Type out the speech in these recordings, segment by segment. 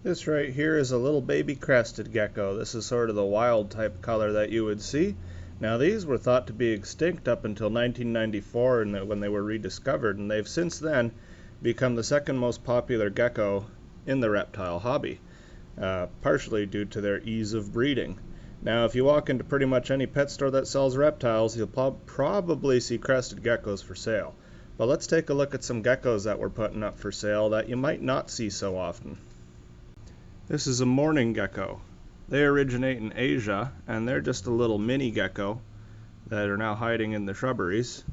This right here is a little baby crested gecko. This is sort of the wild type color that you would see. Now these were thought to be extinct up until 1994 when they were rediscovered, and they've since then become the second most popular gecko in the reptile hobby, partially due to their ease of breeding. Now if you walk into pretty much any pet store that sells reptiles, you'll probably see crested geckos for sale. But let's take a look at some geckos that we're putting up for sale that you might not see so often. This is a mourning gecko. They originate in Asia, and they're just a little mini gecko that are now hiding in the shrubberies.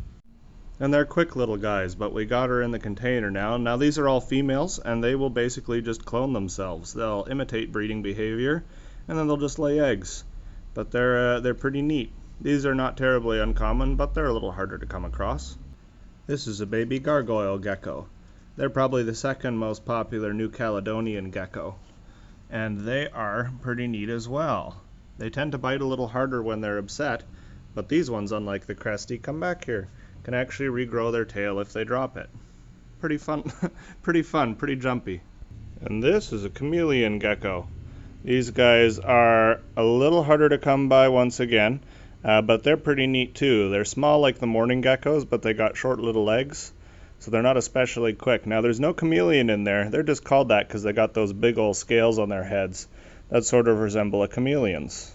And they're quick little guys, but we got her in the container now. Now these are all females, and they will basically just clone themselves. They'll imitate breeding behavior, and then they'll just lay eggs. But they're pretty neat. These are not terribly uncommon, but they're a little harder to come across. This is a baby gargoyle gecko. They're probably the second most popular New Caledonian gecko. And they are pretty neat as well. They tend to bite a little harder when they're upset, but these ones, unlike the cresty, come back here, can actually regrow their tail if they drop it. Pretty fun, pretty jumpy. And this is a chameleon gecko. These guys are a little harder to come by once again, but they're pretty neat too. They're small like the mourning geckos, but they got short little legs, so they're not especially quick. Now there's no chameleon in there. They're just called that because they got those big old scales on their heads that sort of resemble a chameleon's.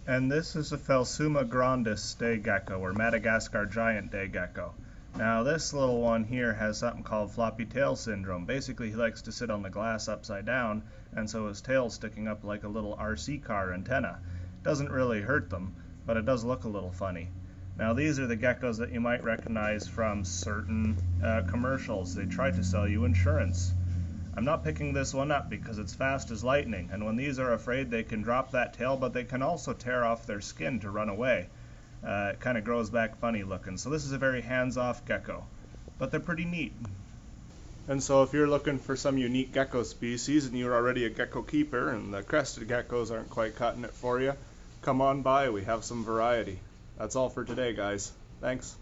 And this is a Phelsuma grandis day gecko, or Madagascar giant day gecko. Now this little one here has something called floppy tail syndrome. Basically he likes to sit on the glass upside down, and so his tail's sticking up like a little RC car antenna. Doesn't really hurt them, but it does look a little funny. Now these are the geckos that you might recognize from certain commercials. They try to sell you insurance. I'm not picking this one up because it's fast as lightning, and when these are afraid they can drop that tail, but they can also tear off their skin to run away. It kind of grows back funny looking. So this is a very hands-off gecko, but they're pretty neat. And so if you're looking for some unique gecko species and you're already a gecko keeper and the crested geckos aren't quite cutting it for you, come on by, we have some variety. That's all for today, guys. Thanks.